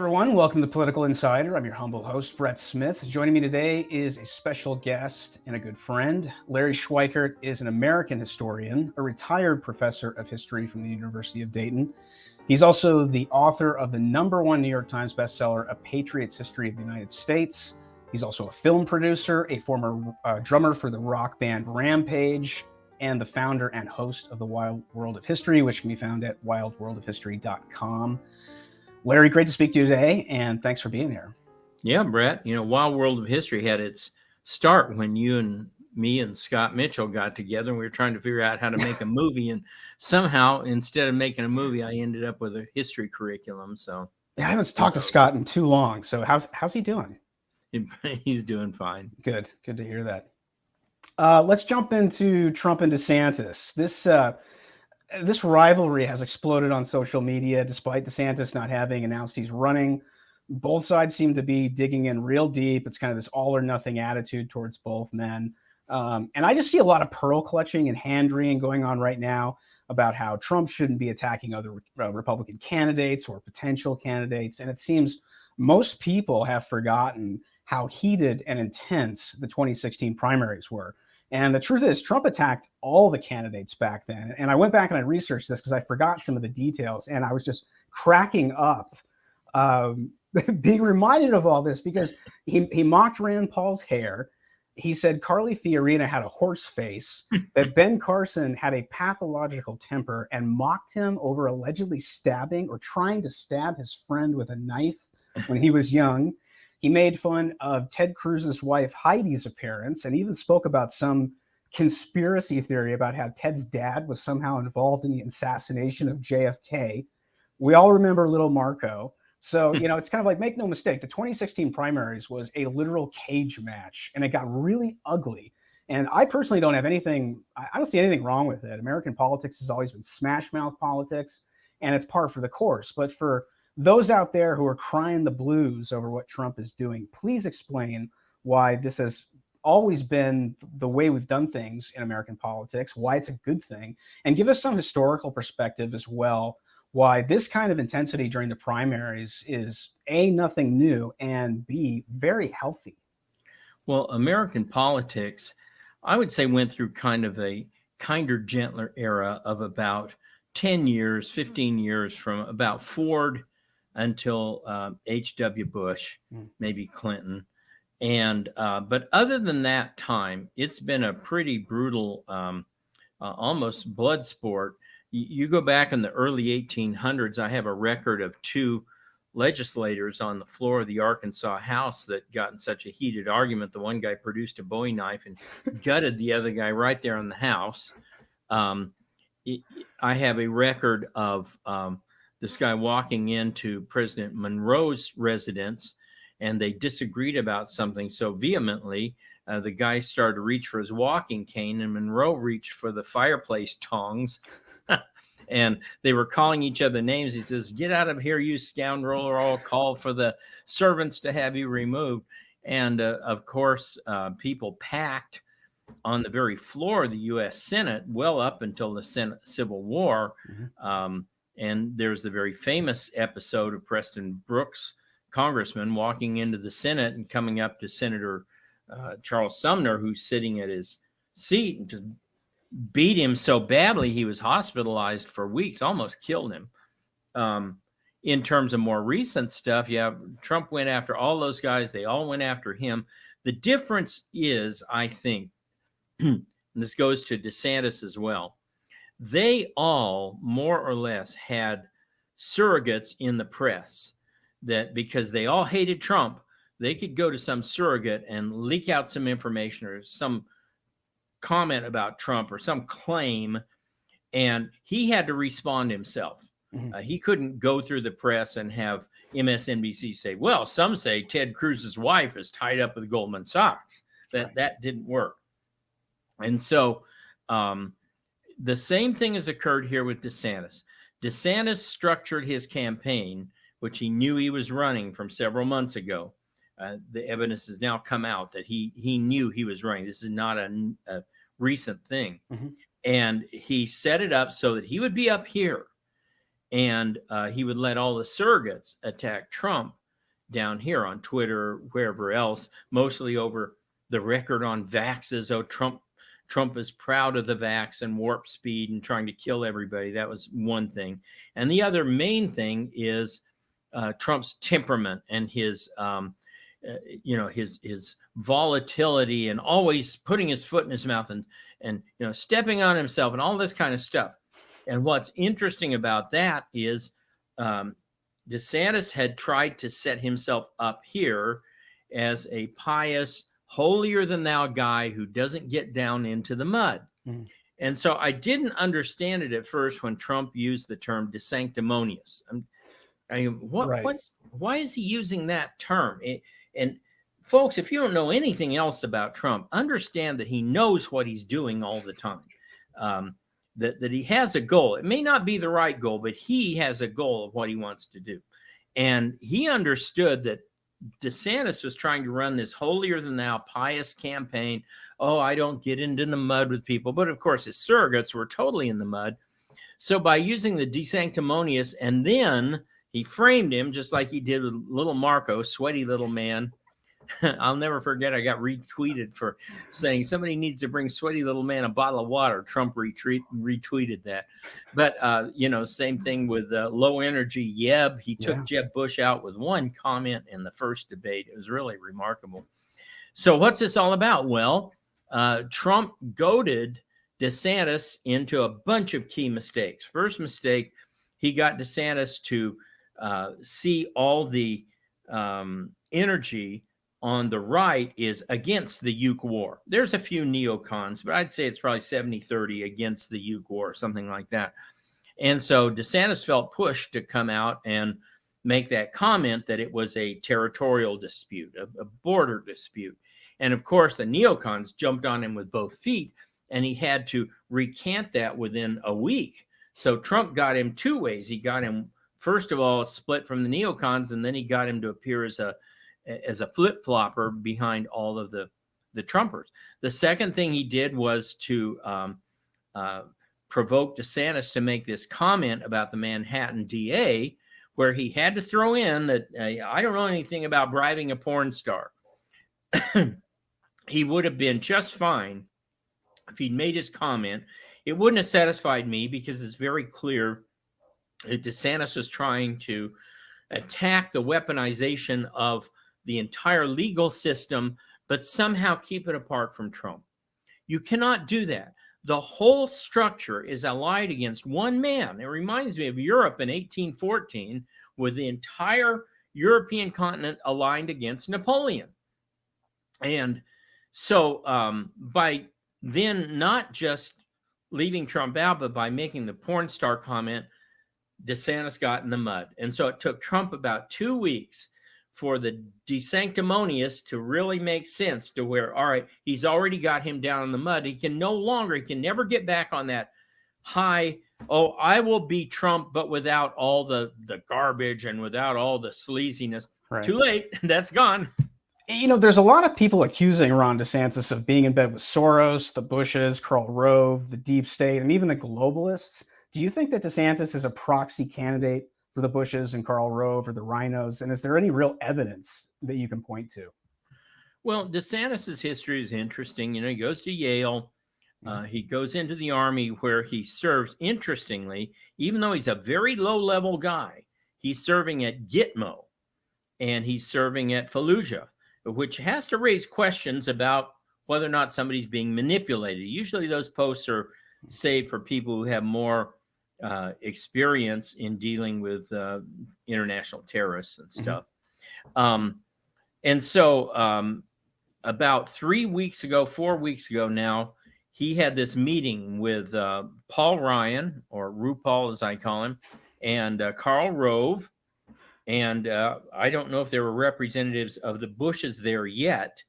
everyone, welcome to Political Insider. I'm your humble host, Brett Smith. Joining me today is a special guest and a good friend. Larry Schweikart is an American historian, a retired professor of history from the University of Dayton. He's also the author of the #1 New York Times bestseller, A Patriot's History of the United States. He's also a film producer, a former drummer for the rock band Rampage, and the founder and host of the Wild World of History, which can be found at wildworldofhistory.com. Larry, great to speak to you today, and thanks for being here. Yeah, Brett, Wild World of History had its start when you and me and Scott Mitchell got together and we were trying to figure out how to make a movie. And somehow, instead of making a movie, I ended up with a history curriculum. So yeah, I haven't talked to Scott in too long. So how's he doing? He's doing fine. Good to hear that. Let's jump into Trump and DeSantis. This rivalry has exploded on social media, despite DeSantis not having announced he's running. Both sides seem to be digging in real deep. It's kind of this all or nothing attitude towards both men. And I just see a lot of pearl clutching and hand-wringing going on right now about how Trump shouldn't be attacking other Republican candidates or potential candidates. And it seems most people have forgotten how heated and intense the 2016 primaries were. And the truth is, Trump attacked all the candidates back then. And I went back and I researched this because I forgot some of the details. And I was just cracking up, being reminded of all this because he mocked Rand Paul's hair. He said Carly Fiorina had a horse face, that Ben Carson had a pathological temper, and mocked him over allegedly stabbing or trying to stab his friend with a knife when he was young. He made fun of Ted Cruz's wife Heidi's appearance and even spoke about some conspiracy theory about how Ted's dad was somehow involved in the assassination of JFK. We all remember little Marco. So, it's kind of like, make no mistake, the 2016 primaries was a literal cage match and it got really ugly. And I personally don't see anything wrong with it. American politics has always been smash mouth politics and it's par for the course. But for those out there who are crying the blues over what Trump is doing, please explain why this has always been the way we've done things in American politics, why it's a good thing, and give us some historical perspective as well, why this kind of intensity during the primaries is A, nothing new, and B, very healthy. Well, American politics, I would say, went through kind of a kinder, gentler era of about 10 years, 15 years from about Ford until H.W. Bush, maybe Clinton. And but other than that time, it's been a pretty brutal, almost blood sport. You go back in the early 1800s, I have a record of 2 legislators on the floor of the Arkansas House that got in such a heated argument. The one guy produced a Bowie knife and gutted the other guy right there in the House. I have a record of this guy walking into President Monroe's residence, and they disagreed about something so vehemently, the guy started to reach for his walking cane, and Monroe reached for the fireplace tongs, and they were calling each other names. He says, "Get out of here, you scoundrel, or I'll call for the servants to have you removed." And of course, people packed on the very floor of the U.S. Senate well up until the Civil War. And there's the very famous episode of Preston Brooks, congressman, walking into the Senate and coming up to Senator Charles Sumner, who's sitting at his seat, and just beat him so badly he was hospitalized for weeks, almost killed him. In terms of more recent stuff, Trump went after all those guys. They all went after him. The difference is, I think, and this goes to DeSantis as well, they all more or less had surrogates in the press that, because they all hated Trump, they could go to some surrogate and leak out some information or some comment about Trump or some claim, and he had to respond himself. He couldn't go through the press and have MSNBC say, well, some say Ted Cruz's wife is tied up with Goldman Sachs. That didn't work. And so the same thing has occurred here with DeSantis. DeSantis structured his campaign, which he knew he was running from several months ago. The evidence has now come out that he knew he was running. This is not a recent thing. And he set it up so that he would be up here and he would let all the surrogates attack Trump down here on Twitter, wherever else, mostly over the record on vaxes. Oh, Trump is proud of the vax and warp speed and trying to kill everybody. That was one thing. And the other main thing is Trump's temperament and his volatility and always putting his foot in his mouth and stepping on himself and all this kind of stuff. And what's interesting about that is DeSantis had tried to set himself up here as a pious, holier than thou guy who doesn't get down into the mud. Mm. And so I didn't understand it at first when Trump used the term desanctimonious. Why is he using that term? And folks, if you don't know anything else about Trump, understand that he knows what he's doing all the time. That he has a goal. It may not be the right goal, but he has a goal of what he wants to do. And he understood that DeSantis was trying to run this holier than thou pious campaign. Oh, I don't get into the mud with people. But of course, his surrogates were totally in the mud. So by using the desanctimonious, and then he framed him just like he did with little Marco, sweaty little man. I'll never forget, I got retweeted for saying somebody needs to bring sweaty little man a bottle of water. Trump retweeted that. But, same thing with low energy Yeb. He took Jeb Bush out with one comment in the first debate. It was really remarkable. So what's this all about? Well, Trump goaded DeSantis into a bunch of key mistakes. First mistake, he got DeSantis to see all the energy on the right is against the Uke war. There's a few neocons, but I'd say it's probably 70-30 against the Uke war, something like that. And so DeSantis felt pushed to come out and make that comment that it was a territorial dispute, a border dispute. And of course, the neocons jumped on him with both feet, and he had to recant that within a week. So Trump got him two ways. He got him, first of all, split from the neocons, and then he got him to appear as a flip-flopper behind all of the Trumpers. The second thing he did was to provoke DeSantis to make this comment about the Manhattan DA, where he had to throw in that I don't know anything about bribing a porn star. He would have been just fine if he'd made his comment. It wouldn't have satisfied me because it's very clear that DeSantis was trying to attack the weaponization of the entire legal system, but somehow keep it apart from Trump. You cannot do that. The whole structure is allied against one man. It reminds me of Europe in 1814, with the entire European continent aligned against Napoleon. And so by then not just leaving Trump out, but by making the porn star comment, DeSantis got in the mud. And so it took Trump about 2 weeks for the desanctimonious to really make sense, to where, all right, he's already got him down in the mud. He can never get back on that high, oh, I will beat Trump, but without all the garbage and without all the sleaziness. Right. Too late. That's gone. There's a lot of people accusing Ron DeSantis of being in bed with Soros, the Bushes, Karl Rove, the deep state, and even the globalists. Do you think that DeSantis is a proxy candidate for the Bushes and Karl Rove or the Rhinos? And is there any real evidence that you can point to? Well, DeSantis's history is interesting. He goes to Yale. He goes into the Army, where he serves, interestingly, even though he's a very low-level guy, he's serving at Gitmo, and he's serving at Fallujah, which has to raise questions about whether or not somebody's being manipulated. Usually those posts are saved for people who have more experience in dealing with international terrorists and stuff. And so about 4 weeks ago now, he had this meeting with Paul Ryan, or RuPaul as I call him, and Karl Rove. And I don't know if there were representatives of the Bushes there yet,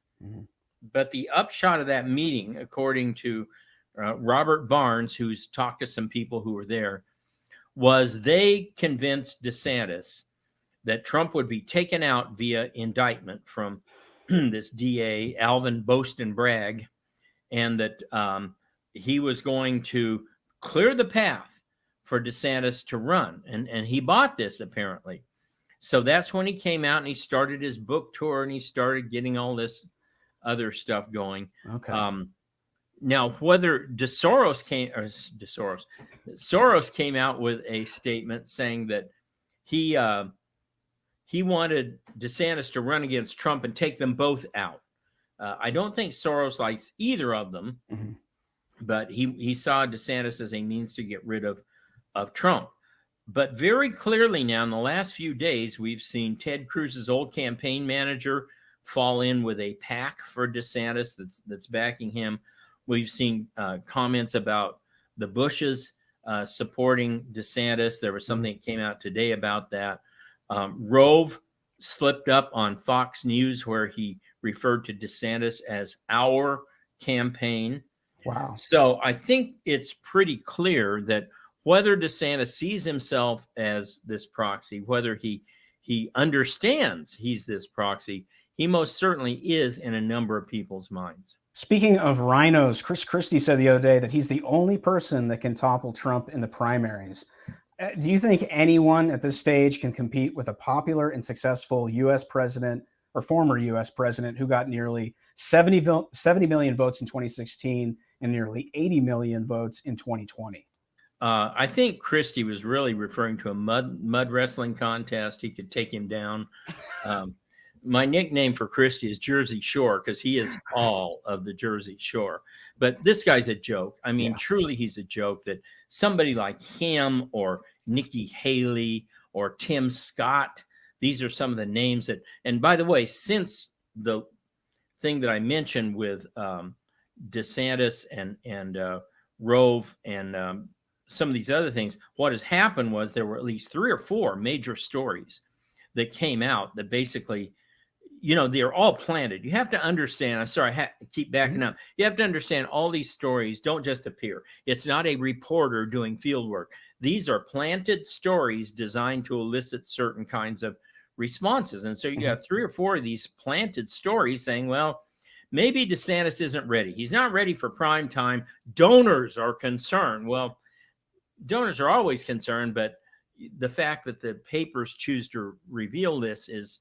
but the upshot of that meeting, according to Robert Barnes, who's talked to some people who were there, was they convinced DeSantis that Trump would be taken out via indictment from this DA, Alvin Boaston Bragg, and that he was going to clear the path for DeSantis to run. And he bought this apparently. So that's when he came out and he started his book tour and he started getting all this other stuff going. Okay. Now, whether Soros came out with a statement saying that he wanted DeSantis to run against Trump and take them both out. I don't think Soros likes either of them, but he saw DeSantis as a means to get rid of Trump. But very clearly now in the last few days, we've seen Ted Cruz's old campaign manager fall in with a PAC for DeSantis that's backing him. We've seen comments about the Bushes supporting DeSantis. There was something that came out today about that. Rove slipped up on Fox News where he referred to DeSantis as our campaign. Wow. So I think it's pretty clear that whether DeSantis sees himself as this proxy, whether he understands he's this proxy, he most certainly is in a number of people's minds. Speaking of rhinos, Chris Christie said the other day that he's the only person that can topple Trump in the primaries. Do you think anyone at this stage can compete with a popular and successful U.S. president or former U.S. president who got nearly 70 million votes in 2016 and nearly 80 million votes in 2020? I think Christie was really referring to a mud wrestling contest. He could take him down. My nickname for Christie is Jersey Shore because he is all of the Jersey Shore. But this guy's a joke. I mean, truly, he's a joke that somebody like him or Nikki Haley or Tim Scott, these are some of the names that, and by the way, since the thing that I mentioned with DeSantis and Rove and some of these other things, what has happened was there were at least 3 or 4 major stories that came out that basically, they're all planted. You have to understand, I'm sorry, I keep backing up. You have to understand all these stories don't just appear. It's not a reporter doing field work. These are planted stories designed to elicit certain kinds of responses. And so you have 3 or 4 of these planted stories saying, well, maybe DeSantis isn't ready. He's not ready for prime time. Donors are concerned. Well, donors are always concerned, but the fact that the papers choose to reveal this is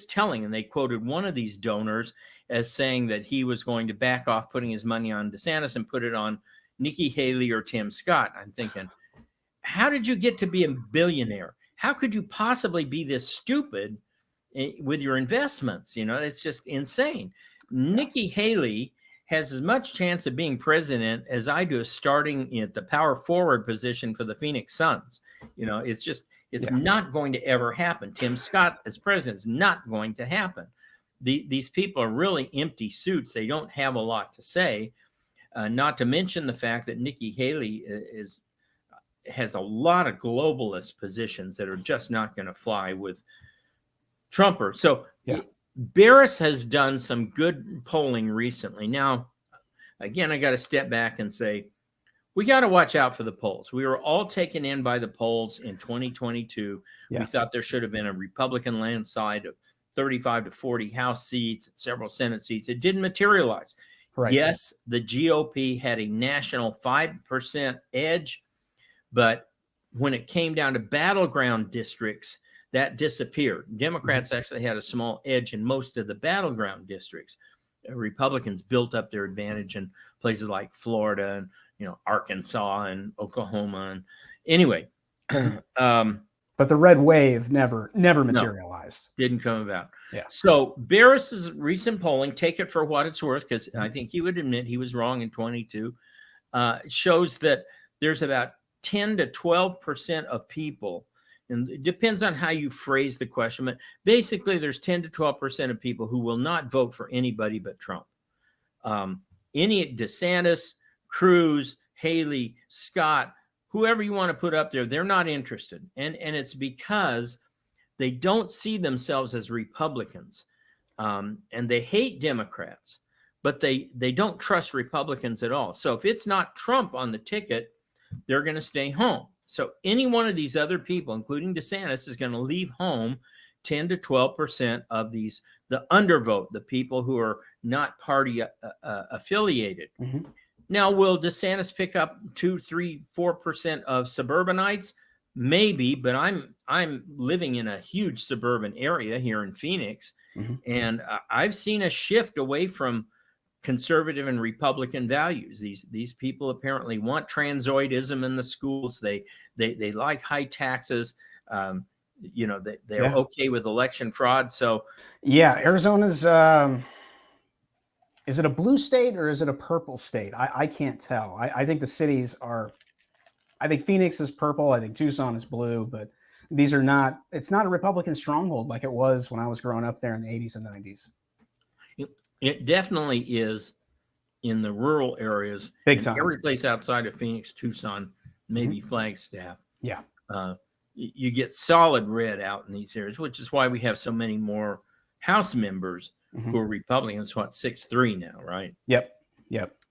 telling. And they quoted one of these donors as saying that he was going to back off putting his money on DeSantis and put it on Nikki Haley or Tim Scott. I'm thinking, how did you get to be a billionaire? How could you possibly be this stupid with your investments? It's just insane. Nikki Haley has as much chance of being president as I do of starting at the power forward position for the Phoenix Suns. It's not going to ever happen. Tim Scott as president is not going to happen. These people are really empty suits. They don't have a lot to say, not to mention the fact that Nikki Haley has a lot of globalist positions that are just not going to fly with Trumpers. So Barris has done some good polling recently. Now, again, I got to step back and say, we got to watch out for the polls. We were all taken in by the polls in 2022. We thought there should have been a Republican landslide of 35 to 40 House seats, several Senate seats. It didn't materialize. Right. Yes, the GOP had a national 5% edge, but when it came down to battleground districts, that disappeared. Democrats actually had a small edge in most of the battleground districts. Republicans built up their advantage in places like Florida and Arkansas and Oklahoma. And anyway, but the red wave never materialized. Didn't come about. Yeah. So Barris's recent polling, take it for what it's worth, because I think he would admit he was wrong in 22, shows that there's about 10 to 12% of people, and it depends on how you phrase the question, but basically there's 10 to 12% of people who will not vote for anybody but Trump. Any DeSantis, Cruz, Haley, Scott, whoever you want to put up there, they're not interested. And it's because they don't see themselves as Republicans. And they hate Democrats, but they don't trust Republicans at all. So if it's not Trump on the ticket, they're going to stay home. So any one of these other people, including DeSantis, is going to leave home 10 to 12% of the undervote, the people who are not party affiliated. Now, will DeSantis pick up 2, 3, 4% of suburbanites? Maybe, but I'm living in a huge suburban area here in Phoenix, and I've seen a shift away from conservative and Republican values. These people apparently want transoidism in the schools. They like high taxes. They're okay with election fraud. So yeah, Arizona's. Is it a blue state or is it a purple state? I can't tell. I think the cities are. I think Phoenix is purple. I think Tucson is blue, but these are not. It's not a Republican stronghold like it was when I was growing up there in the 80s and 90s. It definitely is in the rural areas. Big time. Every place outside of Phoenix, Tucson, maybe Flagstaff. Yeah. You get solid red out in these areas, which is why we have so many more House members who are Republicans. What, 6-3 now, right? Yep.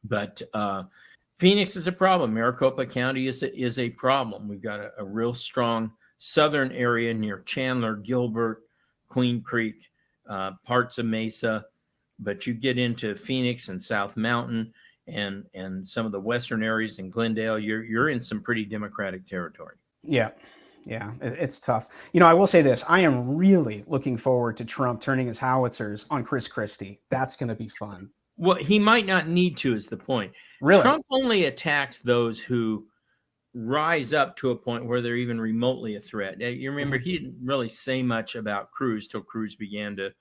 But Phoenix is a problem. Maricopa County is a problem. We've got a real strong southern area near Chandler, Gilbert, Queen Creek, parts of Mesa. But you get into Phoenix and South Mountain and some of the western areas in Glendale, you're in some pretty Democratic territory. Yeah, it's tough. I will say this. I am really looking forward to Trump turning his howitzers on Chris Christie. That's going to be fun. Well, he might not need to, is the point. Really? Trump only attacks those who rise up to a point where they're even remotely a threat. You remember, he didn't really say much about Cruz till Cruz began to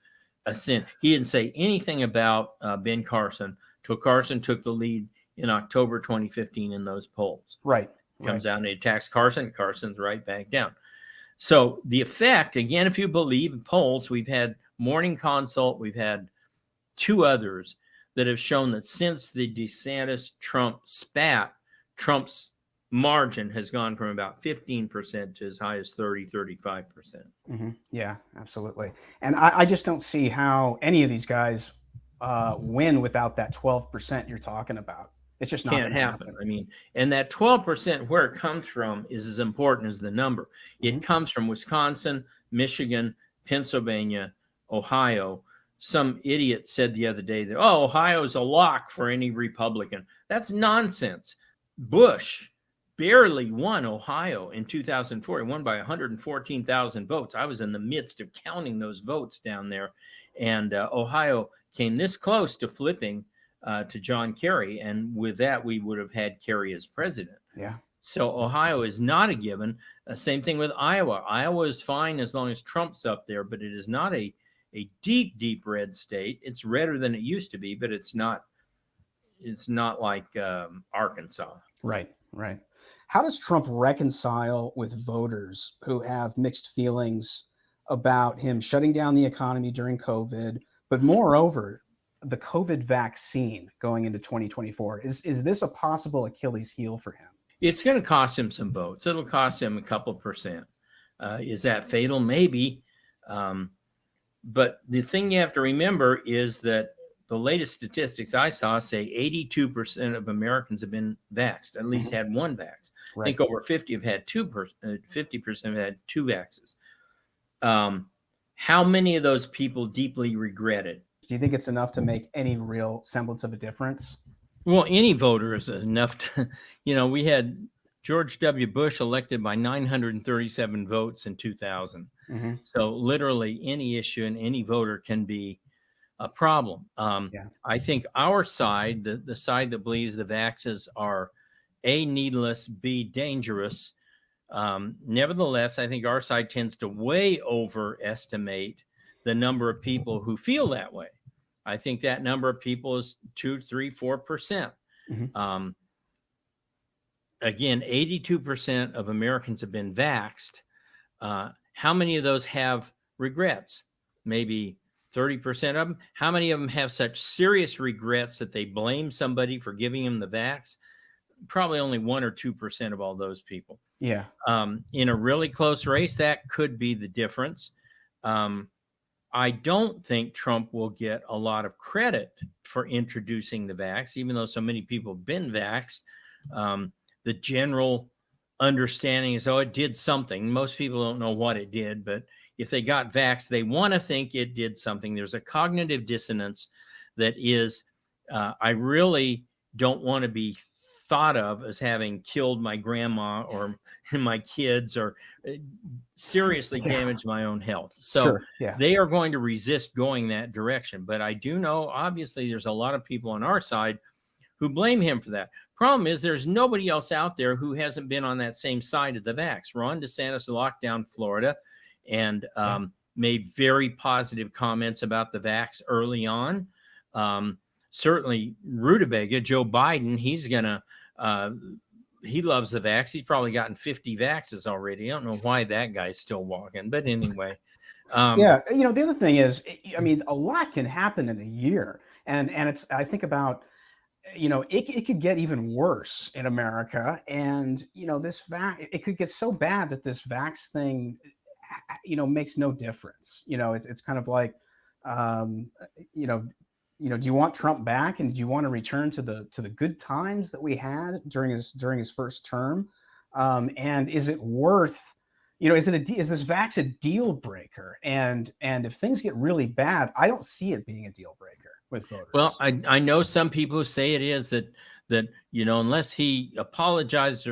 ascend. He didn't say anything about Ben Carson till Carson took the lead in October 2015 in those polls. Right. Comes out and he attacks Carson. Carson's right back down. So the effect, again, if you believe polls, we've had Morning Consult, we've had 2 others that have shown that since the DeSantis-Trump spat, Trump's margin has gone from about 15% to as high as 35%. Yeah, absolutely. And I just don't see how any of these guys win without that 12% you're talking about. It's just not Can't happen. I mean, and that 12%, where it comes from is as important as the number. It comes from Wisconsin, Michigan, Pennsylvania, Ohio. Some idiot said the other day that, Ohio's a lock for any Republican. That's nonsense. Bush barely won Ohio in 2004. He won by 114,000 votes. I was in the midst of counting those votes down there. And Ohio came this close to flipping to John Kerry. And with that, we would have had Kerry as president. Yeah. So Ohio is not a given. Same thing with Iowa. Iowa is fine as long as Trump's up there, but it is not a deep, deep red state. It's redder than it used to be, but it's not like Arkansas. Right. How does Trump reconcile with voters who have mixed feelings about him shutting down the economy during COVID, but moreover, the COVID vaccine going into 2024? Is this a possible Achilles heel for him? It's going to cost him some votes. It'll cost him a couple percent. Is that fatal? Maybe. But the thing you have to remember is that the latest statistics I saw say 82% of Americans have been vaxxed, at least had one vax. Right. I think over 50% have had 50% have had 2 vaxes. How many of those people deeply regret it? Do you think it's enough to make any real semblance of a difference? Well, any voter is enough to, we had George W. Bush elected by 937 votes in 2000. So literally any issue and any voter can be a problem. I think our side, the side that believes the vaxes are A, needless, B, dangerous. Nevertheless, I think our side tends to way overestimate the number of people who feel that way. I think that number of people is 2, 3, 4%. Again, 82% of Americans have been vaxxed. How many of those have regrets? Maybe 30% of them. How many of them have such serious regrets that they blame somebody for giving them the vax? Probably only 1 or 2% of all those people. Yeah. In a really close race, that could be the difference. I don't think Trump will get a lot of credit for introducing the vax, even though so many people have been vaxxed. The general understanding is, it did something. Most people don't know what it did, but if they got vaxxed, they want to think it did something. There's a cognitive dissonance that is, I really don't want to be thought of as having killed my grandma or my kids or seriously damaged my own health. So Sure. Yeah. they are going to resist going that direction. But I do know, obviously, there's a lot of people on our side who blame him for that. Problem is, there's nobody else out there who hasn't been on that same side of the vax. Ron DeSantis locked down Florida and made very positive comments about the vax early on. Certainly, Rutabaga, Joe Biden, he's going to, he loves the vax. He's probably gotten 50 vaxes already. I don't know why that guy's still walking. But anyway. Yeah. The other thing is, I mean, a lot can happen in a year. And it's, I think about, it could get even worse in America. And, it could get so bad that this vax thing, makes no difference. It's kind of like, do you want Trump back, and do you want to return to the good times that we had during his first term? And is it worth, is this vax a deal breaker? And if things get really bad, I don't see it being a deal breaker with voters. Well, I know some people who say it is that unless he apologizes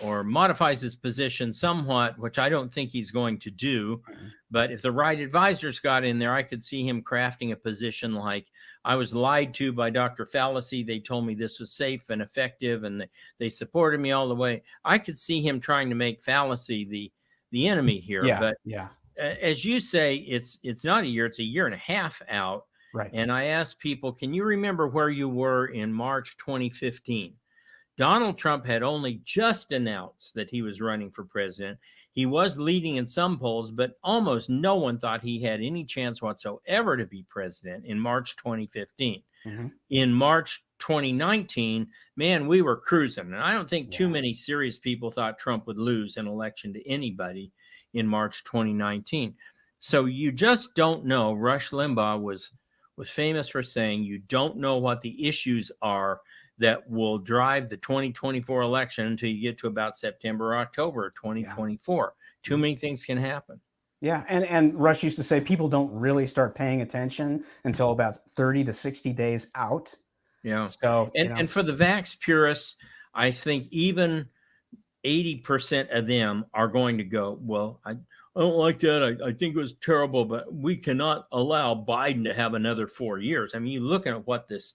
or modifies his position somewhat, which I don't think he's going to do. But if the right advisors got in there, I could see him crafting a position like, I was lied to by Dr. Fallacy. They told me this was safe and effective, and they supported me all the way. I could see him trying to make Fallacy the enemy here. Yeah, but yeah. As you say, it's not a year, it's a year and a half out. Right. And I asked people, can you remember where you were in March 2015? Donald Trump had only just announced that he was running for president. He was leading in some polls, but almost no one thought he had any chance whatsoever to be president in March 2015. Mm-hmm. In March 2019, man, we were cruising. And I don't think too many serious people thought Trump would lose an election to anybody in March 2019. So you just don't know. Rush Limbaugh was famous for saying, you don't know what the issues are that will drive the 2024 election until you get to about September or October 2024. Too many things can happen. Yeah. And Rush used to say people don't really start paying attention until about 30 to 60 days out. Yeah. So, and for the vax purists, I think even 80% of them are going to go, well, I don't like that. I think it was terrible, but we cannot allow Biden to have another 4 years. I mean, you look at what this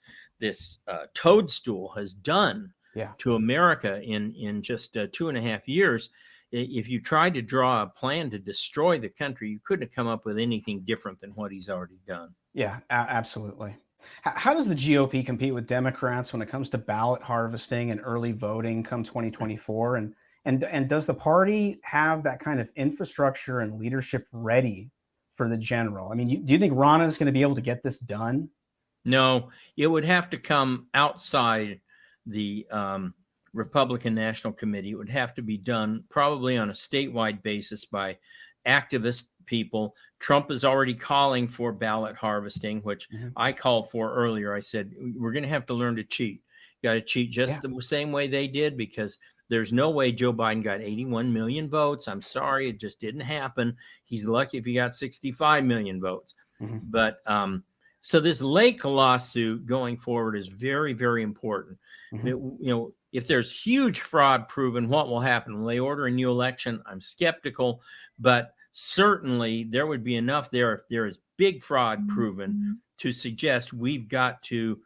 toadstool has done to America in just 2.5 years. If you tried to draw a plan to destroy the country, you couldn't have come up with anything different than what he's already done. Yeah, absolutely. How does the GOP compete with Democrats when it comes to ballot harvesting and early voting come 2024? And does the party have that kind of infrastructure and leadership ready for the general? I mean, do you think Ronna is going to be able to get this done? No, it would have to come outside the Republican National Committee. It would have to be done probably on a statewide basis by activist people. Trump is already calling for ballot harvesting, which I called for earlier. I said, we're going to have to learn to cheat. You got to cheat just the same way they did, because there's no way Joe Biden got 81 million votes. I'm sorry, it just didn't happen. He's lucky if he got 65 million votes. But so this Lake lawsuit going forward is very, very important. If there's huge fraud proven, what will happen? Will they order a new election? I'm skeptical, but certainly there would be enough there if there is big fraud proven to suggest we've got to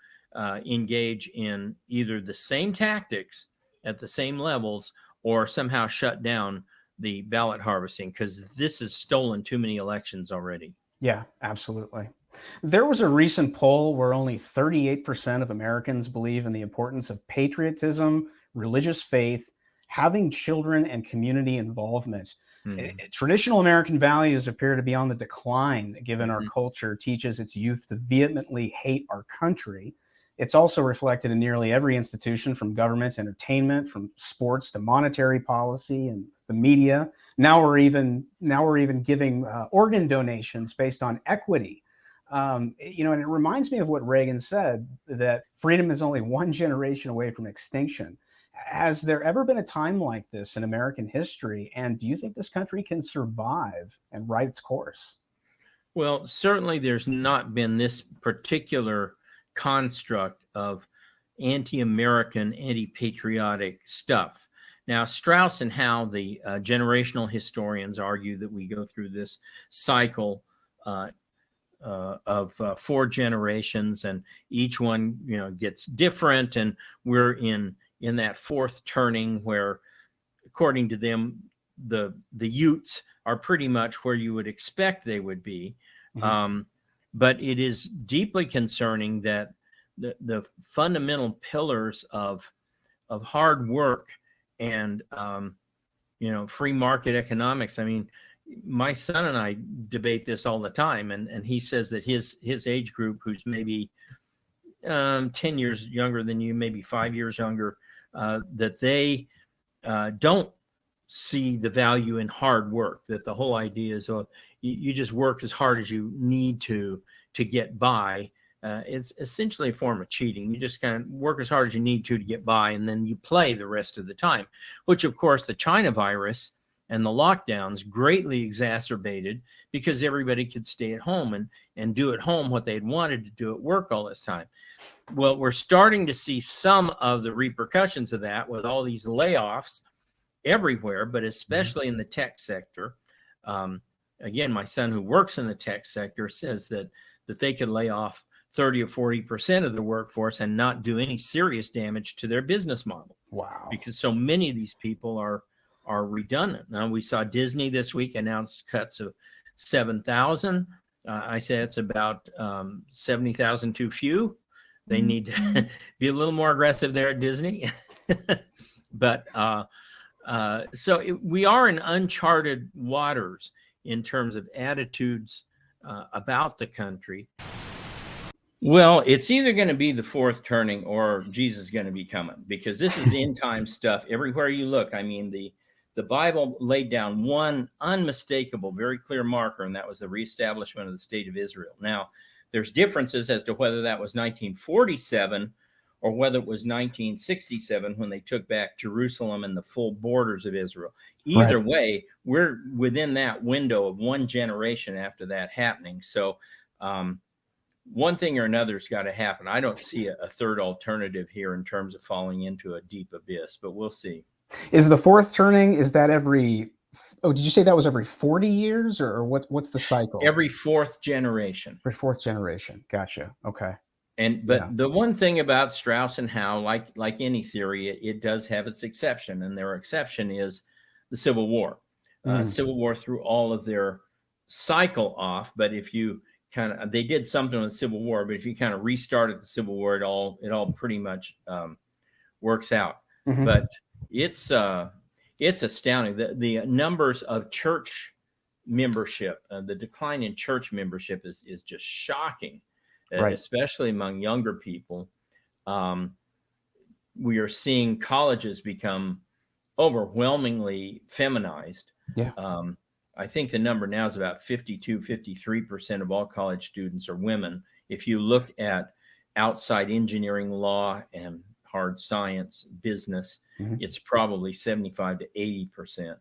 engage in either the same tactics at the same levels or somehow shut down the ballot harvesting, because this has stolen too many elections already. Yeah, absolutely. There was a recent poll where only 38% of Americans believe in the importance of patriotism, religious faith, having children, and community involvement. Traditional American values appear to be on the decline, given our culture teaches its youth to vehemently hate our country. It's also reflected in nearly every institution, from government to entertainment, from sports to monetary policy and the media. Now we're even giving organ donations based on equity. And it reminds me of what Reagan said, that freedom is only one generation away from extinction. Has there ever been a time like this in American history? And do you think this country can survive and right its course? Well, certainly there's not been this particular construct of anti-American, anti-patriotic stuff. Now, Strauss and Howe, the generational historians, argue that we go through this cycle of 4 generations, and each one, gets different, and we're in that 4th turning where, according to them, the Utes are pretty much where you would expect they would be. Mm-hmm. But it is deeply concerning that the fundamental pillars of hard work and free market economics. I mean, my son and I debate this all the time, and he says that his age group, who's maybe 10 years younger than you, maybe 5 years younger, that they don't see the value in hard work, that the whole idea is, you just work as hard as you need to get by. It's essentially a form of cheating. You just kind of work as hard as you need to get by, and then you play the rest of the time, which, of course, the China virus and the lockdowns greatly exacerbated, because everybody could stay at home and do at home what they'd wanted to do at work all this time. Well, we're starting to see some of the repercussions of that with all these layoffs everywhere, but especially in the tech sector. Again, my son, who works in the tech sector, says that they could lay off 30 or 40% of the workforce and not do any serious damage to their business model. Wow. Because so many of these people are redundant. Now, we saw Disney this week announce cuts of 7,000. I say it's about 70,000 too few. They need to be a little more aggressive there at Disney. But we are in uncharted waters in terms of attitudes about the country. Well, it's either going to be the 4th turning or Jesus is going to be coming, because this is end time stuff everywhere you look. I mean, the Bible laid down one unmistakable, very clear marker, and that was the reestablishment of the state of Israel. Now, there's differences as to whether that was 1947 or whether it was 1967 when they took back Jerusalem and the full borders of Israel. Either way, we're within that window of 1 generation after that happening. So one thing or another has got to happen. I don't see a third alternative here in terms of falling into a deep abyss, but we'll see. Is the 4th turning, is that every, did you say that was every 40 years, or what's the cycle? Every 4th generation. Every 4th generation. Gotcha. Okay. But the one thing about Strauss and Howe, like any theory, it does have its exception, and their exception is the Civil War. Civil War threw all of their cycle off, but if you they did something with the Civil War, but if you kind of restarted the Civil War, it all pretty much works out. Mm-hmm. But it's astounding. The numbers of church membership, the decline in church membership is just shocking. Especially among younger people. We are seeing colleges become overwhelmingly feminized. Yeah. I think the number now is about 53% of all college students are women. If you look at outside engineering, law, and hard science, business, it's probably 75 to 80%.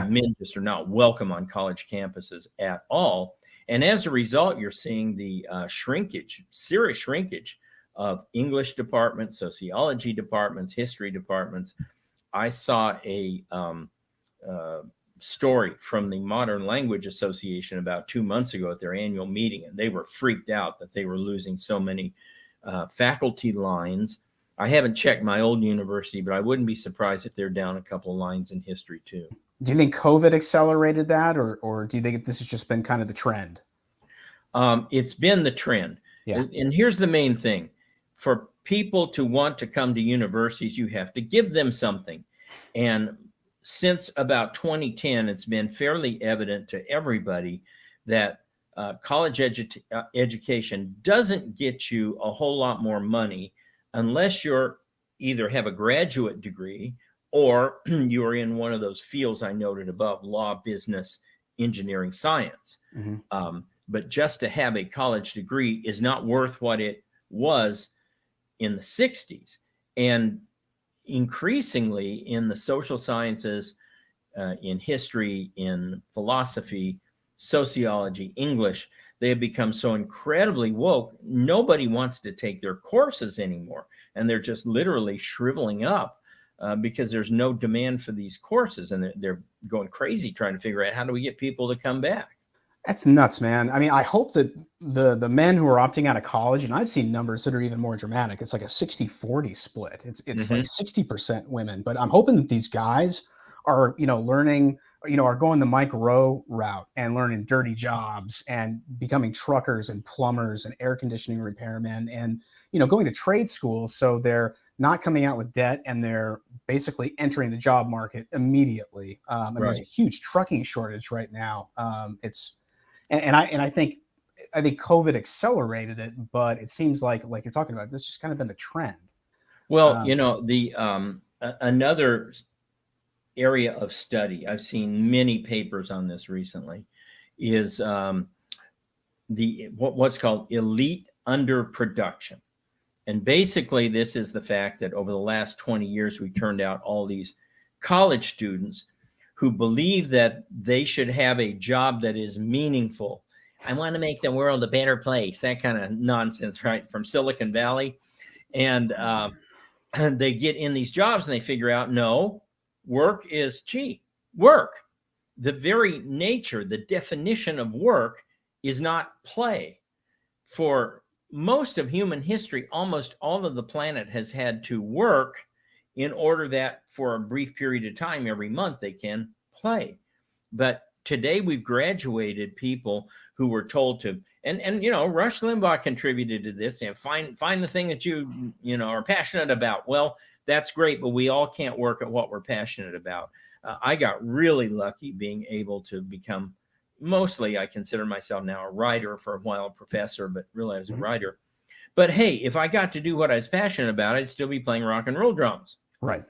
Men just are not welcome on college campuses at all. And as a result, you're seeing the serious shrinkage of English departments, sociology departments, history departments. I saw a story from the Modern Language Association about 2 months ago at their annual meeting, and they were freaked out that they were losing so many faculty lines. I haven't checked my old university, but I wouldn't be surprised if they're down a couple of lines in history too. Do you think COVID accelerated that, or do you think this has just been kind of the trend? It's been the trend. Yeah. And here's the main thing. For people to want to come to universities, you have to give them something. And since about 2010, it's been fairly evident to everybody that college education doesn't get you a whole lot more money unless you're either have a graduate degree or you're in one of those fields I noted above: law, business, engineering, science. But just to have a college degree is not worth what it was in the 60s. And increasingly in the social sciences, in history, in philosophy, sociology, English, they have become so incredibly woke, nobody wants to take their courses anymore. and they're just literally shriveling up because there's no demand for these courses, and they're going crazy trying to figure out how do we get people to come back. That's nuts, man. I mean, I hope that the men who are opting out of college, and I've seen numbers that are even more dramatic. It's like a 60-40 split. It's like 60% women. But I'm hoping that these guys are, learning, are going the Mike Rowe route and learning dirty jobs and becoming truckers and plumbers and air conditioning repairmen and, going to trade schools. So they're not coming out with debt and they're basically entering the job market immediately. And there's a huge trucking shortage right now. I think COVID accelerated it, but it seems like you're talking about, this just kind of been the trend. Well, another area of study, I've seen many papers on this recently, is what's called elite underproduction. And basically, this is the fact that over the last 20 years, we turned out all these college students who believe that they should have a job that is meaningful. I want to make the world a better place. That kind of nonsense, right? From Silicon Valley. And they get in these jobs and they figure out, no, work is cheap. Work, the very nature, the definition of work is not play. For most of human history, almost all of the planet has had to work in order that for a brief period of time every month they can play. But today we've graduated people who were told to, and Rush Limbaugh contributed to this, and find the thing that you are passionate about. Well, that's great, but we all can't work at what we're passionate about. I got really lucky being able to become, mostly I consider myself now a writer, for a while a professor, but really I was a writer. But hey, if I got to do what I was passionate about, I'd still be playing rock and roll drums. Right.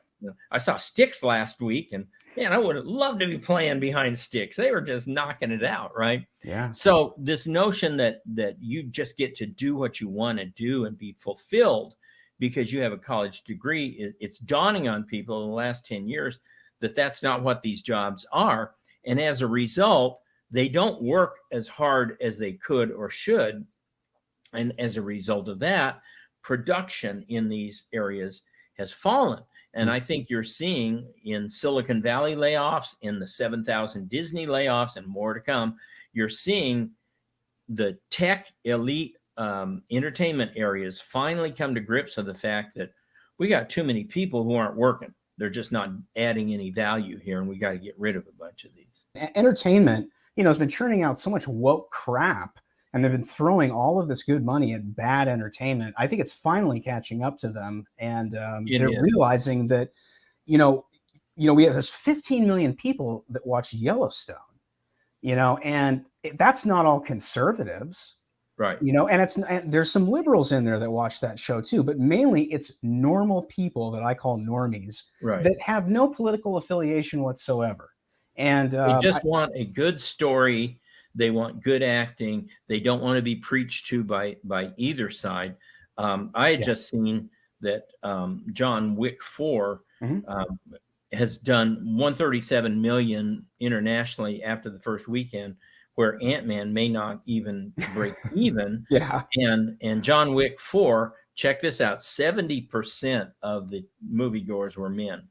I saw Styx last week, and man, I would have loved to be playing behind Styx. They were just knocking it out, right? Yeah. So this notion that you just get to do what you want to do and be fulfilled because you have a college degree, it's dawning on people in the last 10 years that that's not what these jobs are. And as a result, they don't work as hard as they could or should. And as a result of that, production in these areas has fallen. And I think you're seeing in Silicon Valley layoffs, in the 7,000 Disney layoffs, and more to come, you're seeing the tech elite entertainment areas finally come to grips with the fact that we got too many people who aren't working. They're just not adding any value here, and we got to get rid of a bunch of these. Entertainment, has been churning out so much woke crap, and they've been throwing all of this good money at bad entertainment. I think it's finally catching up to them, and they're realizing that, we have there's 15 million people that watch Yellowstone, and that's not all conservatives, right? And there's some liberals in there that watch that show too, but mainly it's normal people that I call normies, right, that have no political affiliation whatsoever, and they just want a good story. They want good acting. They don't want to be preached to by either side. I had just seen that John Wick 4 has done 137 million internationally after the first weekend, where Ant-Man may not even break even. And John Wick 4, check this out, 70% of the moviegoers were men.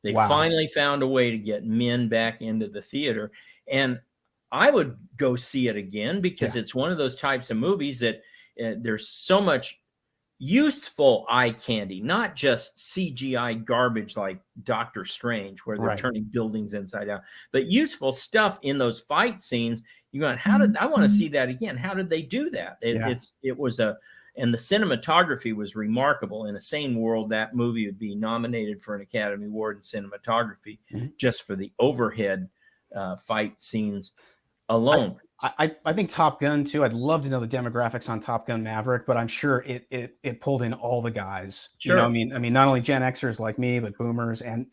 They finally found a way to get men back into the theater. And I would go see it again because it's one of those types of movies that there's so much useful eye candy, not just CGI garbage like Doctor Strange, where they're turning buildings inside out, but useful stuff in those fight scenes. You go, I want to see that again. How did they do that? And the cinematography was remarkable. In a sane world, that movie would be nominated for an Academy Award in cinematography just for the overhead fight scenes alone. I think Top Gun too. I'd love to know the demographics on Top Gun Maverick, but I'm sure it pulled in all the guys. Sure. I mean, not only Gen Xers like me, but boomers and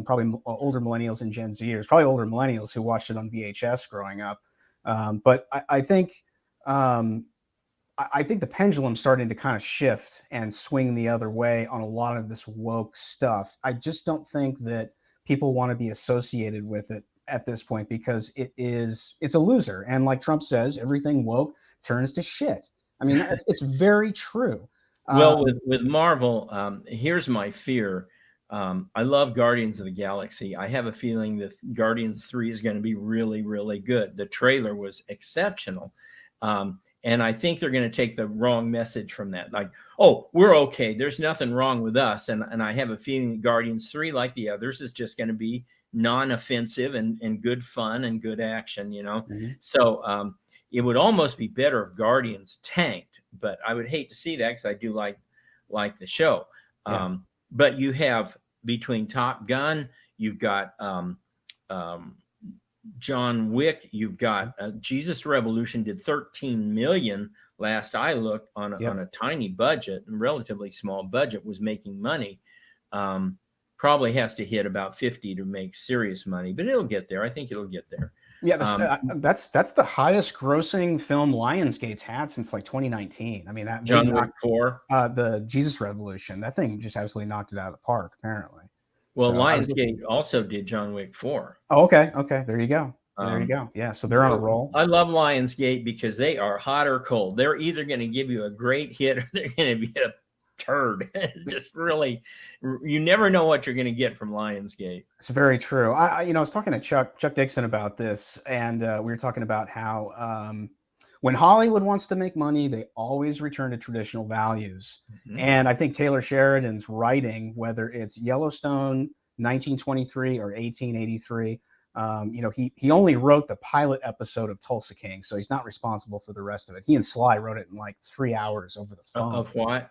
probably older millennials and Gen Zers, probably older millennials who watched it on VHS growing up. But I think the pendulum's starting to kind of shift and swing the other way on a lot of this woke stuff. I just don't think that people want to be associated with it at this point, because it's a loser. And like Trump says, everything woke turns to shit. I mean, it's very true. Well, with Marvel, here's my fear. I love Guardians of the Galaxy. I have a feeling that Guardians 3 is going to be really, really good. The trailer was exceptional. And I think they're going to take the wrong message from that. Like, oh, we're okay. There's nothing wrong with us. And I have a feeling that Guardians 3, like the others, is just going to be non-offensive and good fun and good action, you know? Mhm. So it would almost be better if Guardians tanked, but I would hate to see that because I do like the show. Yeah. But you have between Top Gun, you've got John Wick, you've got Jesus Revolution did 13 million last I looked on a tiny budget, and relatively small budget, was making money. Probably has to hit about 50 to make serious money, but it'll get there. I think it'll get there. Yeah, that's the highest grossing film Lionsgate's had since like 2019. I mean, that John Wick 4, the Jesus Revolution, that thing just absolutely knocked it out of the park, apparently. Well, so Lionsgate also did John Wick 4. Oh, okay. There you go. There you go. Yeah, so they're on a roll. I love Lionsgate because they are hot or cold. They're either going to give you a great hit or they're going to be a turd. Just really, you never know what you're going to get from Lionsgate. It's very true. I was talking to Chuck Dixon about this, and we were talking about how when Hollywood wants to make money, they always return to traditional values. Mm-hmm. And I think Taylor Sheridan's writing, whether it's Yellowstone, 1923 or 1883, he only wrote the pilot episode of Tulsa King, so he's not responsible for the rest of it. He and Sly wrote it in like 3 hours over the phone. Of what?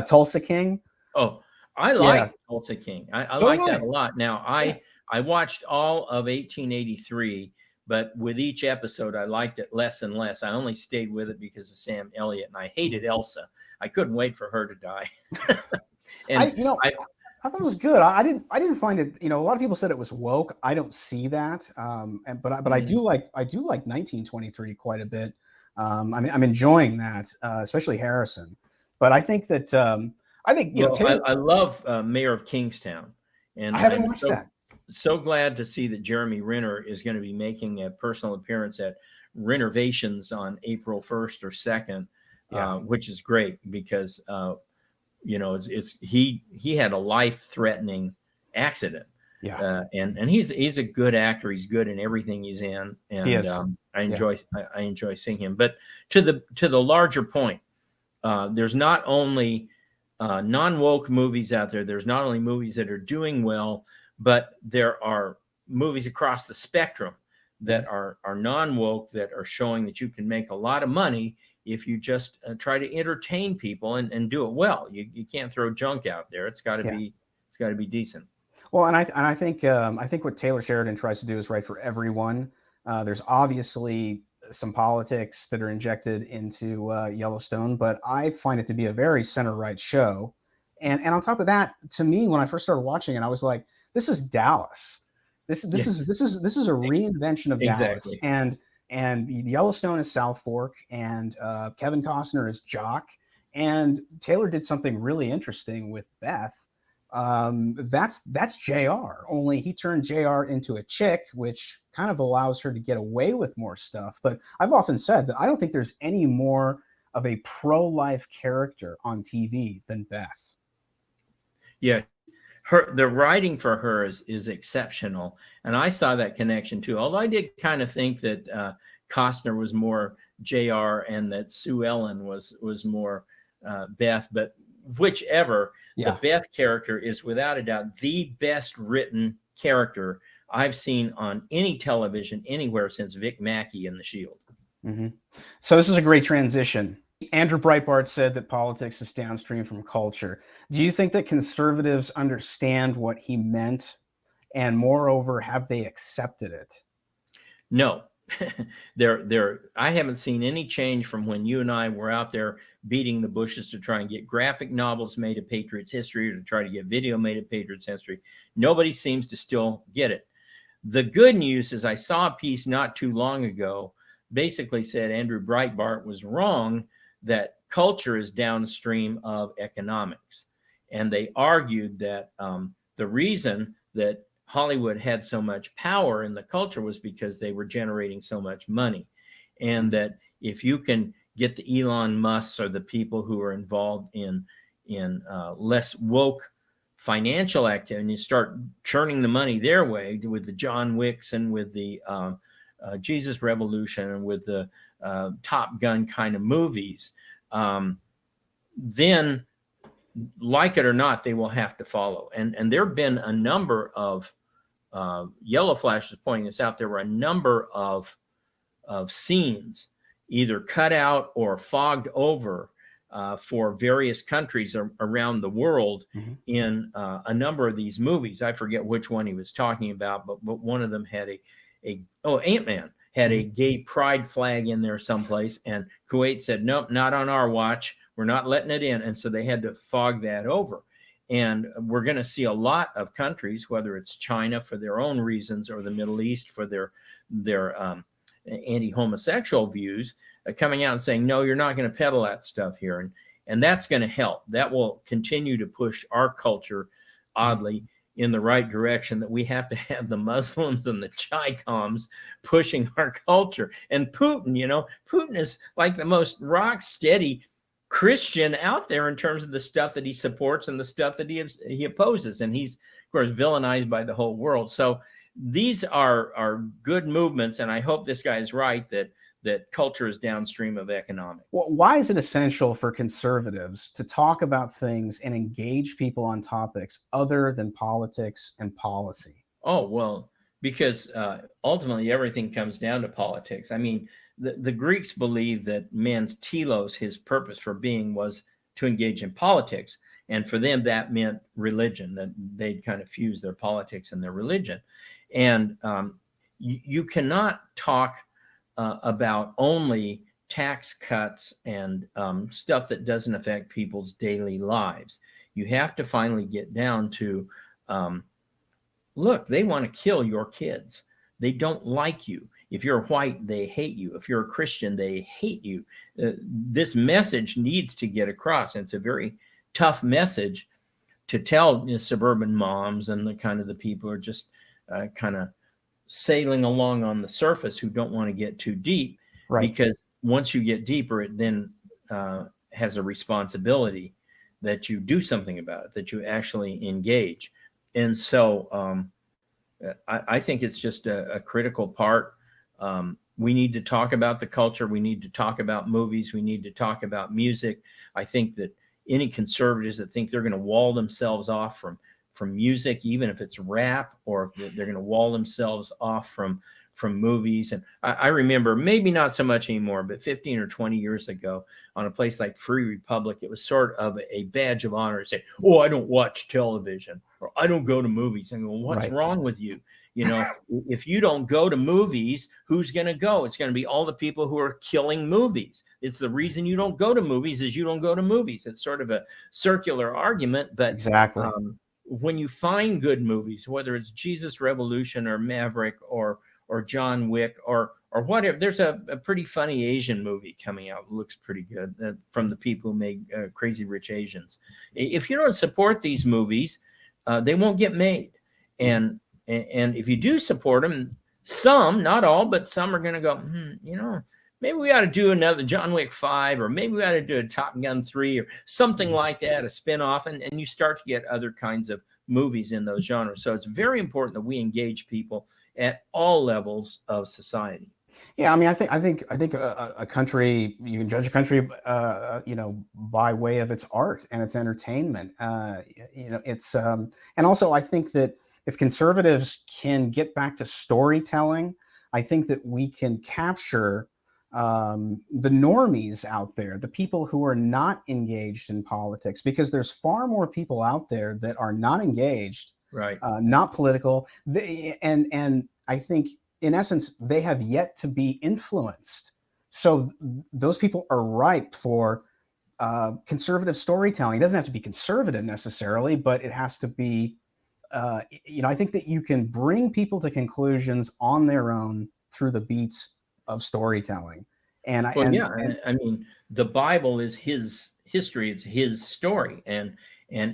Tulsa King. Oh, I like Tulsa King. I like that a lot. Now, I watched all of 1883, but with each episode, I liked it less and less. I only stayed with it because of Sam Elliott, and I hated Elsa. I couldn't wait for her to die. And I thought it was good. I didn't find it. A lot of people said it was woke. I don't see that. But I do like 1923 quite a bit. I'm enjoying that, especially Harrison. But I think that I love Mayor of Kingstown, and I haven't watched that. So glad to see that Jeremy Renner is going to be making a personal appearance at Renovations on April 1st or 2nd, which is great because he had a life-threatening accident. And he's a good actor. He's good in everything he's in, and I enjoy seeing him. But to the larger point, there's not only non-woke movies out there. There's not only movies that are doing well, but there are movies across the spectrum that are non-woke that are showing that you can make a lot of money if you just try to entertain people and do it well. You can't throw junk out there. It's got to be decent. Well, and I think what Taylor Sheridan tries to do is right for everyone. There's obviously some politics that are injected into Yellowstone, but I find it to be a very center-right show. And on top of that, to me, when I first started watching it, I was like, this is Dallas. This is a reinvention of Dallas. And Yellowstone is South Fork, and Kevin Costner is Jock. And Taylor did something really interesting with Beth. That's JR, only he turned JR into a chick, which kind of allows her to get away with more stuff. But I've often said that I don't think there's any more of a pro-life character on TV than Beth. Yeah. The writing for her is exceptional. And I saw that connection too. Although I did kind of think that Costner was more JR and that Sue Ellen was more Beth, but whichever, the Beth character is without a doubt the best written character I've seen on any television anywhere since Vic Mackey in The Shield. Mm-hmm. So this is a great transition. Andrew Breitbart said that politics is downstream from culture. Do you think that conservatives understand what he meant? And moreover, have they accepted it? No. I haven't seen any change from when you and I were out there beating the bushes to try and get graphic novels made of Patriots history or to try to get video made of Patriots history. Nobody seems to still get it. The good news is I saw a piece not too long ago basically said Andrew Breitbart was wrong, that culture is downstream of economics. And they argued that the reason that Hollywood had so much power in the culture was because they were generating so much money. And that if you can get the Elon Musks or the people who are involved in less woke financial activity, and you start churning the money their way with the John Wicks and with the Jesus Revolution and with the Top Gun kind of movies, then, like it or not, they will have to follow. And there have been a number of yellow flashes pointing this out. There were a number of scenes either cut out or fogged over for various countries around the world in a number of these movies. I forget which one he was talking about, but one of them had Ant-Man had a gay pride flag in there someplace, and Kuwait said, nope, not on our watch. We're not letting it in. And so they had to fog that over. And we're going to see a lot of countries, whether it's China for their own reasons or the Middle East for their anti-homosexual views, coming out and saying, no, you're not going to peddle that stuff here. And that's going to help. That will continue to push our culture, oddly, in the right direction, that we have to have the Muslims and the Chi-Coms pushing our culture. And Putin, Putin is like the most rock steady Christian out there in terms of the stuff that he supports and the stuff that he opposes. And he's, of course, villainized by the whole world. So these are good movements. And I hope this guy is right that culture is downstream of economics. Well, why is it essential for conservatives to talk about things and engage people on topics other than politics and policy? Oh, well, because ultimately everything comes down to politics. I mean, the Greeks believed that man's telos, his purpose for being, was to engage in politics. And for them, that meant religion, that they'd kind of fuse their politics and their religion. And you cannot talk about only tax cuts and stuff that doesn't affect people's daily lives. You have to finally get down to, look, they want to kill your kids. They don't like you. If you're white, they hate you. If you're a Christian, they hate you. This message needs to get across. And it's a very tough message to tell suburban moms and the people who are just kind of sailing along on the surface who don't want to get too deep, right? Because once you get deeper, it then has a responsibility that you do something about it, that you actually engage. And so I think it's just a critical part. We need to talk about the culture. We need to talk about movies. We need to talk about music. I think that any conservatives that think they're going to wall themselves off from music, even if it's rap, or if they're going to wall themselves off from movies. And I remember, maybe not so much anymore, but 15 or 20 years ago on a place like Free Republic, it was sort of a badge of honor to say, oh, I don't watch television, or I don't go to movies. And I go, well, what's wrong with you? If you don't go to movies, who's going to go? It's going to be all the people who are killing movies. It's the reason you don't go to movies is you don't go to movies. It's sort of a circular argument, but exactly. When you find good movies, whether it's Jesus Revolution or Maverick or John Wick or whatever, there's a pretty funny Asian movie coming out. It looks pretty good from the people who made Crazy Rich Asians. If you don't support these movies, they won't get made. And if you do support them, some, not all, but some are going to go, maybe we ought to do another John Wick 5, or maybe we ought to do a Top Gun 3 or something like that, a spinoff, and you start to get other kinds of movies in those genres. So it's very important that we engage people at all levels of society. Yeah, I mean, I think a country, you can judge a country, by way of its art and its entertainment. It's and also I think that if conservatives can get back to storytelling, I think that we can capture the normies out there, the people who are not engaged in politics, because there's far more people out there that are not engaged, right? Not political, and I think in essence they have yet to be influenced. So those people are ripe for conservative storytelling. It doesn't have to be conservative necessarily, but it has to be. I think that you can bring people to conclusions on their own through the beats of storytelling. And I mean, the Bible is his history. It's his story, and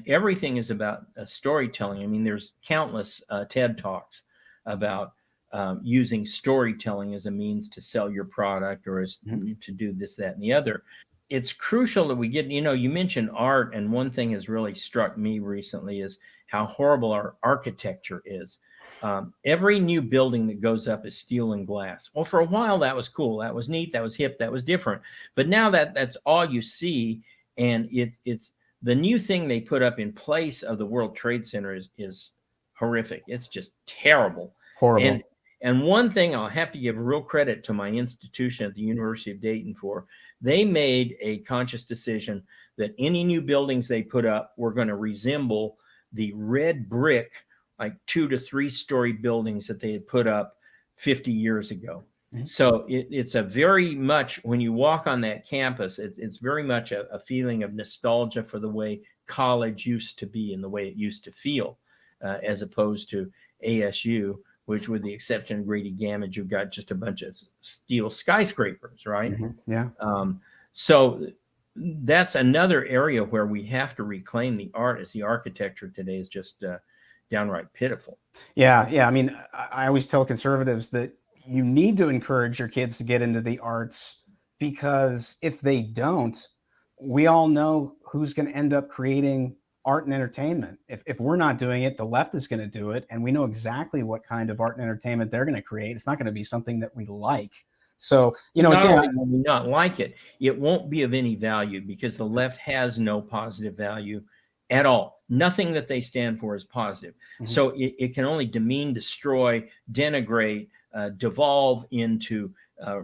everything is about storytelling. I mean, there's countless TED Talks about using storytelling as a means to sell your product or as to do this, that, and the other. It's crucial that we get, you mentioned art, and one thing has really struck me recently is how horrible our architecture is. Every new building that goes up is steel and glass. Well, for a while that was cool, that was neat, that was hip, that was different. But now that's all you see, and it's the new thing they put up in place of the World Trade Center is horrific. It's just terrible. Horrible. And one thing I'll have to give real credit to my institution at the University of Dayton for, they made a conscious decision that any new buildings they put up were going to resemble the red brick, like 2 to 3 story buildings that they had put up 50 years ago. So it's a very much, when you walk on that campus, it's very much a feeling of nostalgia for the way college used to be and the way it used to feel, as opposed to ASU, which, with the exception of Grady Gamage, you've got just a bunch of steel skyscrapers, right? Yeah. So that's another area where we have to reclaim the art, as the architecture today is just downright pitiful. Yeah. I mean, I always tell conservatives that you need to encourage your kids to get into the arts, because if they don't, we all know who's going to end up creating art and entertainment. If we're not doing it, the left is going to do it. And we know exactly what kind of art and entertainment they're going to create. It's not going to be something that we like. So, not only will we not like it, it won't be of any value, because the left has no positive value at all. Nothing that they stand for is positive. So it can only demean, destroy, denigrate, devolve into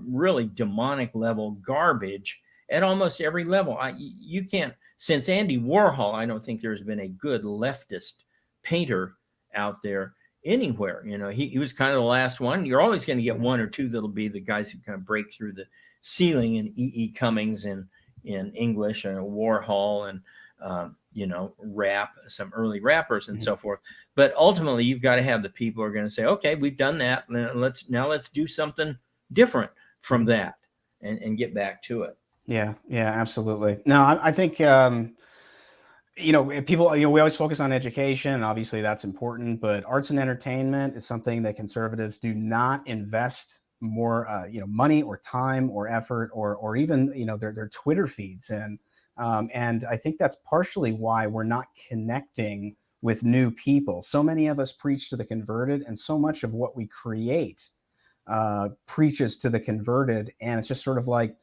really demonic level garbage at almost every level. You can't, since Andy Warhol, I don't think there's been a good leftist painter out there anywhere. He was kind of the last one. You're always going to get one or two that'll be the guys who kind of break through the ceiling, and E.E. Cummings in English, and Warhol, and rap, some early rappers and so forth. But ultimately, you've got to have the people who are going to say, okay, we've done that. Let's do something different from that and get back to it. Yeah, absolutely. No, I think, people, we always focus on education, and obviously that's important, but arts and entertainment is something that conservatives do not invest more, money or time or effort or even, their Twitter feeds in. And I think that's partially why we're not connecting with new people. So many of us preach to the converted, and so much of what we create preaches to the converted. And it's just sort of like,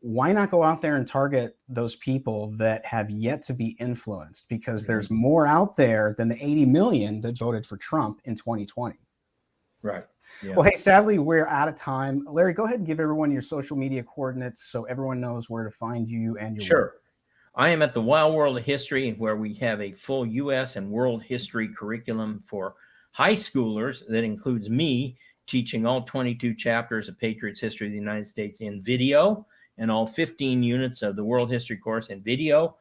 why not go out there and target those people that have yet to be influenced? Because there's more out there than the 80 million that voted for Trump in 2020. Right. Yeah. Well, hey, sadly, we're out of time. Larry, go ahead and give everyone your social media coordinates so everyone knows where to find you and your work. I am at the Wild World of History, where we have a full U.S. and world history curriculum for high schoolers that includes me teaching all 22 chapters of Patriots History of the United States in video, and all 15 units of the World History course in video.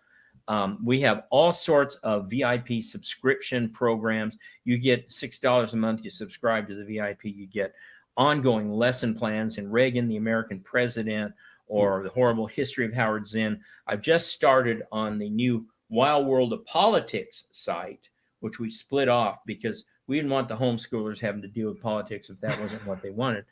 We have all sorts of VIP subscription programs. You get $6 a month. You subscribe to the VIP. You get ongoing lesson plans in Reagan, the American president, or the horrible history of Howard Zinn. I've just started on the new Wild World of Politics site, which we split off because we didn't want the homeschoolers having to deal with politics if that wasn't what they wanted.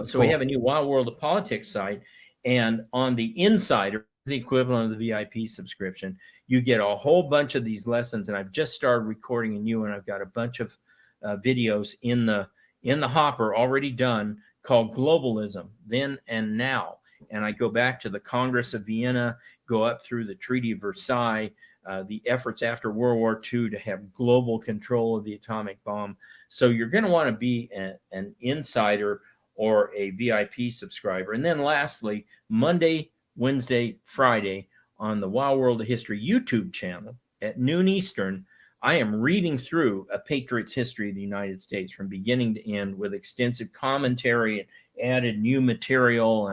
So we have a new Wild World of Politics site. And on the Insider, the equivalent of the VIP subscription, you get a whole bunch of these lessons. And I've just started recording a new one. I've got a bunch of videos in the hopper already done called Globalism, Then and Now. And I go back to the Congress of Vienna, go up through the Treaty of Versailles, the efforts after World War II to have global control of the atomic bomb. So you're going to want to be an insider or a VIP subscriber. And then lastly, Monday, Wednesday, Friday on the Wild World of History YouTube channel at noon Eastern, I am reading through A Patriot's History of the United States from beginning to end with extensive commentary and added new material.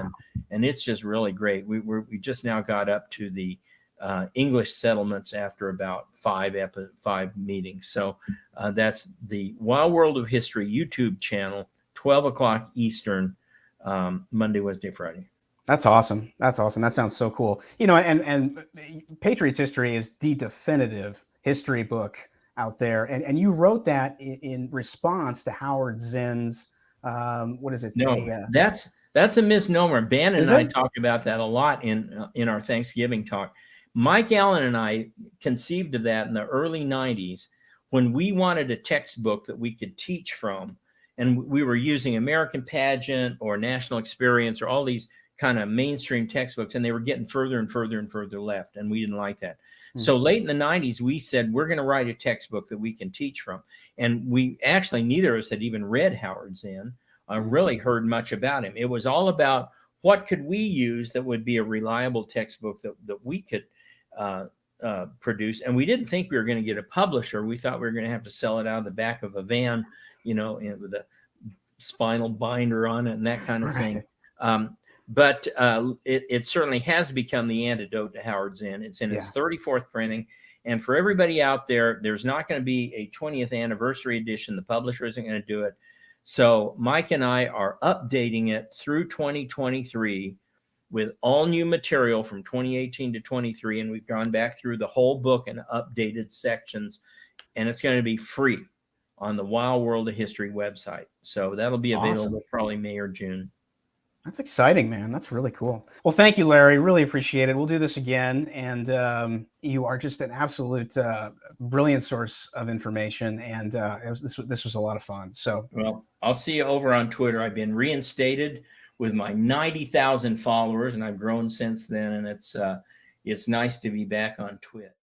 And it's just really great. We just now got up to the English settlements after about five meetings. So that's the Wild World of History YouTube channel, 12 o'clock Eastern, Monday, Wednesday, Friday. That's awesome. That sounds so cool. And Patriots History is the definitive history book out there. And you wrote that in response to Howard Zinn's What is it? No, that's a misnomer. Bannon Is and I it? talk about that a lot in our Thanksgiving talk. Mike Allen and I conceived of that in the early 90s when we wanted a textbook that we could teach from. And we were using American Pageant or National Experience or all these kind of mainstream textbooks, and they were getting further and further and further left, and we didn't like that. So late in the 90s, we said, we're going to write a textbook that we can teach from. And we actually, neither of us had even read Howard Zinn, really heard much about him. It was all about what could we use that would be a reliable textbook that we could produce. And we didn't think we were going to get a publisher. We thought we were going to have to sell it out of the back of a van, with a spinal binder on it and that kind of thing. But it certainly has become the antidote to Howard Zinn. It's in its 34th printing. And for everybody out there, there's not going to be a 20th anniversary edition. The publisher isn't going to do it. So Mike and I are updating it through 2023 with all new material from 2018 to 23. And we've gone back through the whole book and updated sections. And it's going to be free on the Wild World of History website. So that'll be available probably May or June. That's exciting, man. That's really cool. Well, thank you, Larry. Really appreciate it. We'll do this again. And you are just an absolute brilliant source of information. And this was a lot of fun. So, well, I'll see you over on Twitter. I've been reinstated with my 90,000 followers, and I've grown since then. And it's nice to be back on Twitter.